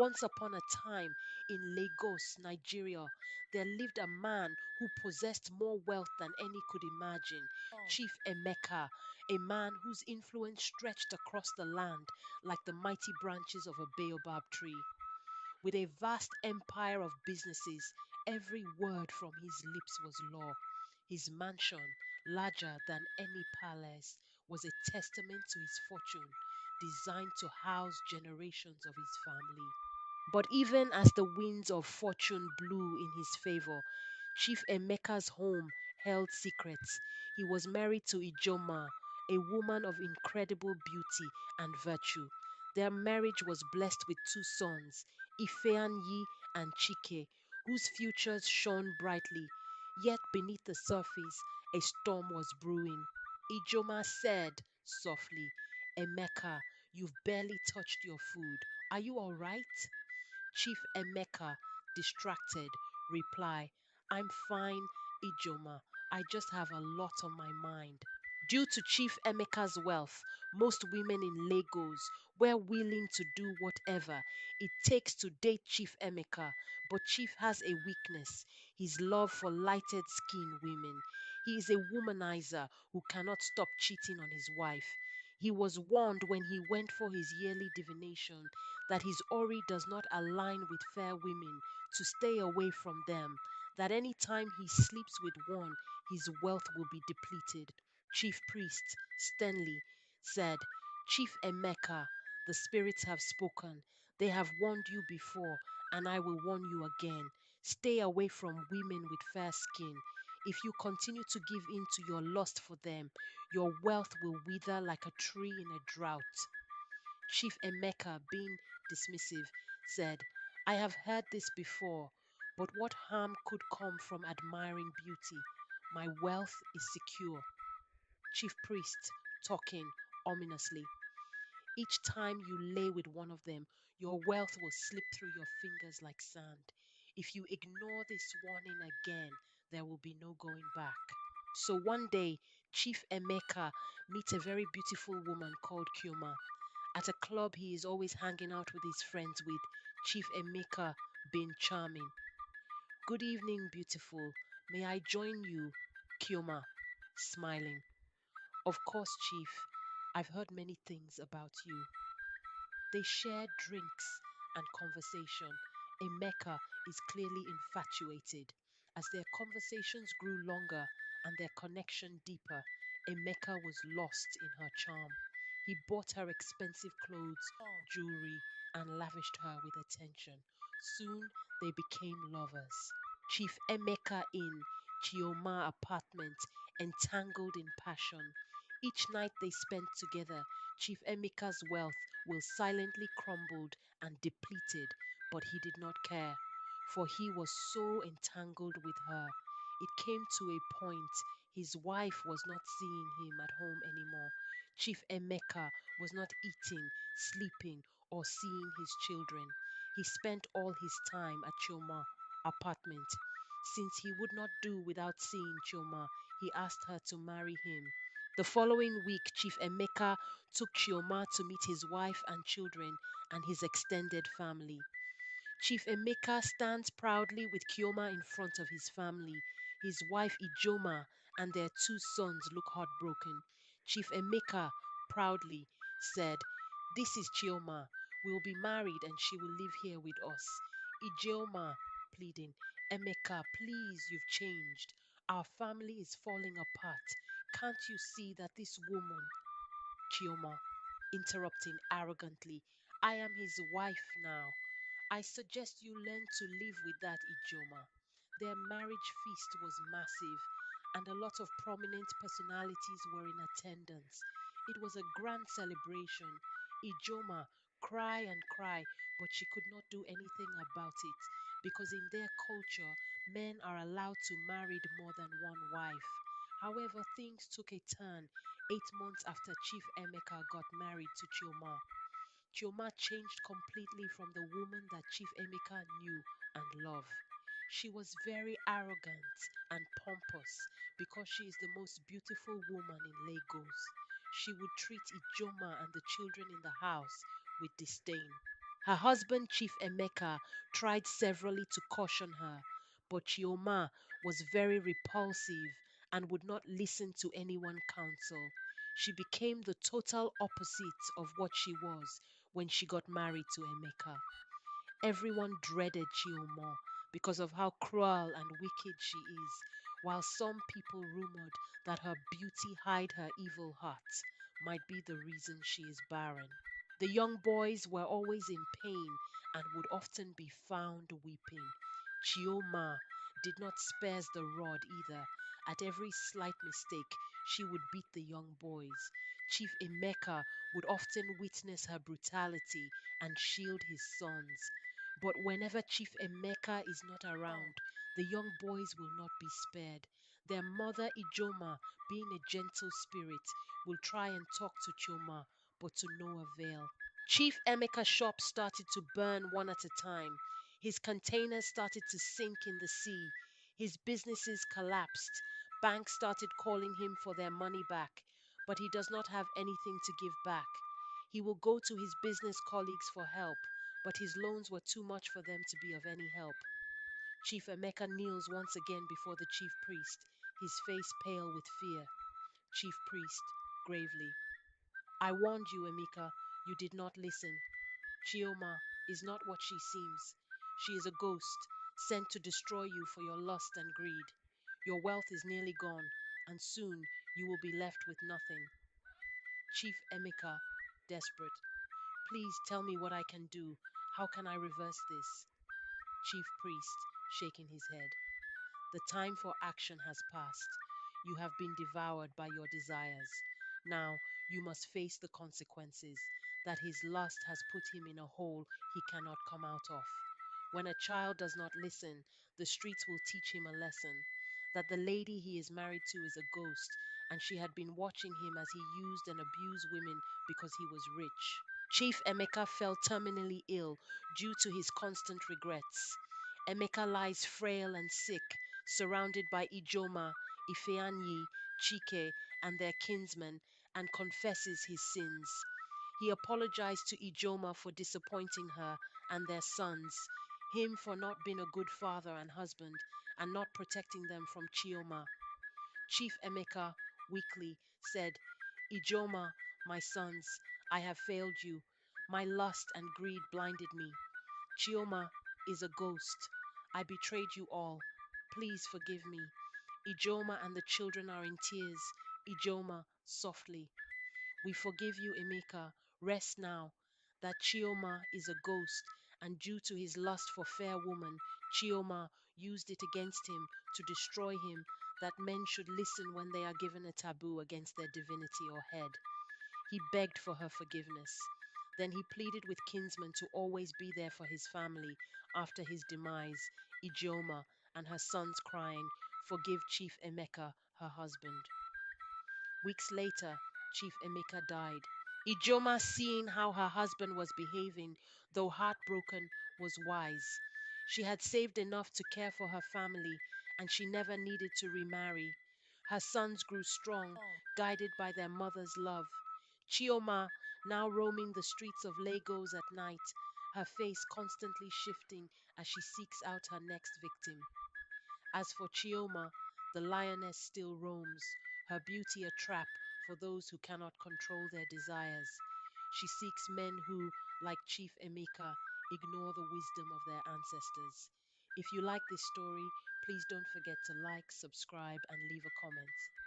Once upon a time in Lagos, Nigeria, there lived a man who possessed more wealth than any could imagine. Chief Emeka, a man whose influence stretched across the land like the mighty branches of a baobab tree. With a vast empire of businesses, every word from his lips was law. His mansion, larger than any palace, was a testament to his fortune, designed to house generations of his family. But even as the winds of fortune blew in his favor, Chief Emeka's home held secrets. He was married to Ijoma, a woman of incredible beauty and virtue. Their marriage was blessed with two sons, Ifeanyi and Chike, whose futures shone brightly. Yet beneath the surface, a storm was brewing. Ijoma said softly, Emeka, you've barely touched your food. Are you all right? Chief Emeka, distracted, reply, I'm fine, Ijoma. I just have a lot on my mind. Due to Chief Emeka's wealth, most women in Lagos were willing to do whatever it takes to date Chief Emeka. But Chief has a weakness, his love for lighted skinned women. He is a womanizer who cannot stop cheating on his wife. He was warned when he went for his yearly divination that his Ori does not align with fair women, to stay away from them, that any time he sleeps with one, his wealth will be depleted. Chief Priest sternly said, Chief Emeka, the spirits have spoken. They have warned you before, and I will warn you again. Stay away from women with fair skin. If you continue to give in to your lust for them, your wealth will wither like a tree in a drought. Chief Emeka, being dismissive, said, I have heard this before, but what harm could come from admiring beauty? My wealth is secure. Chief Priest, talking ominously. Each time you lay with one of them, your wealth will slip through your fingers like sand. If you ignore this warning again, there will be no going back. So one day, Chief Emeka meets a very beautiful woman called Kyoma. At a club he is always hanging out with his friends with Chief Emeka being charming. Good evening, beautiful. May I join you? Kyoma, smiling. Of course, Chief. I've heard many things about you. They share drinks and conversation. Emeka is clearly infatuated. As their conversations grew longer and their connection deeper, Emeka was lost in her charm. He bought her expensive clothes, jewelry, and lavished her with attention. Soon they became lovers. Chief Emeka in Chioma apartment, entangled in passion. Each night they spent together, Chief Emeka's wealth will silently crumbled and depleted, but he did not care, for he was so entangled with her. It came to a point his wife was not seeing him at home anymore. Chief Emeka was not eating, sleeping, or seeing his children. He spent all his time at Chioma apartment. Since he would not do without seeing Chioma, he asked her to marry him. The following week, Chief Emeka took Chioma to meet his wife and children and his extended family. Chief Emeka stands proudly with Chioma in front of his family. His wife Ijoma and their two sons look heartbroken. Chief Emeka proudly said, This is Chioma. We will be married and she will live here with us. Ijoma pleading, Emeka, please, you've changed. Our family is falling apart. Can't you see that this woman, Chioma, interrupting arrogantly, I am his wife now. I suggest you learn to live with that, Ijoma. Their marriage feast was massive, and a lot of prominent personalities were in attendance. It was a grand celebration. Ijoma cry and cry, but she could not do anything about it because in their culture, men are allowed to marry more than one wife. However, things took a turn 8 months after Chief Emeka got married to Chioma. Chioma changed completely from the woman that Chief Emeka knew and loved. She was very arrogant and pompous because she is the most beautiful woman in Lagos. She would treat Ijoma and the children in the house with disdain. Her husband, Chief Emeka, tried severally to caution her, but Chioma was very repulsive and would not listen to anyone counsel. She became the total opposite of what she was when she got married to Emeka. Everyone dreaded Chioma because of how cruel and wicked she is, while some people rumored that her beauty hide her evil heart might be the reason she is barren. The young boys were always in pain and would often be found weeping. Chioma did not spare the rod either. At every slight mistake, she would beat the young boys. Chief Emeka would often witness her brutality and shield his sons. But whenever Chief Emeka is not around, the young boys will not be spared. Their mother Ijoma, being a gentle spirit, will try and talk to Chioma, but to no avail. Chief Emeka's shops started to burn one at a time. His containers started to sink in the sea. His businesses collapsed. Banks started calling him for their money back, but he does not have anything to give back. He will go to his business colleagues for help, but his loans were too much for them to be of any help. Chief Emeka kneels once again before the chief priest, his face pale with fear. Chief priest, gravely, I warned you, Emeka. You did not listen. Chioma is not what she seems. She is a ghost sent to destroy you for your lust and greed. Your wealth is nearly gone, and soon you will be left with nothing. Chief Emeka, desperate, please tell me what I can do. How can I reverse this? Chief priest, shaking his head. The time for action has passed. You have been devoured by your desires. Now you must face the consequences that his lust has put him in a hole he cannot come out of. When a child does not listen, the streets will teach him a lesson that the lady he is married to is a ghost, and she had been watching him as he used and abused women because he was rich. Chief Emeka fell terminally ill due to his constant regrets. Emeka lies frail and sick, surrounded by Ijoma, Ifeanyi, Chike, and their kinsmen, and confesses his sins. He apologized to Ijoma for disappointing her and their sons, him for not being a good father and husband, and not protecting them from Chioma. Chief Emeka weakly said, Ijoma, my sons, I have failed you. My lust and greed blinded me. Chioma is a ghost. I betrayed you all. Please forgive me. Ijoma and the children are in tears. Ijoma, softly. We forgive you, Emeka. Rest now. That Chioma is a ghost, and due to his lust for fair woman, Chioma used it against him to destroy him, that men should listen when they are given a taboo against their divinity or head. He begged for her forgiveness. Then he pleaded with kinsmen to always be there for his family after his demise, Ijeoma and her sons crying, Forgive Chief Emeka, her husband. Weeks later, Chief Emeka died. Ijoma, seeing how her husband was behaving, though heartbroken, was wise. She had saved enough to care for her family, and she never needed to remarry. Her sons grew strong, guided by their mother's love. Chioma, now roaming the streets of Lagos at night, her face constantly shifting as she seeks out her next victim. As for Chioma, the lioness still roams, her beauty a trap for those who cannot control their desires. She seeks men who, like Chief Emeka, ignore the wisdom of their ancestors. If you like this story, please don't forget to like, subscribe, and leave a comment.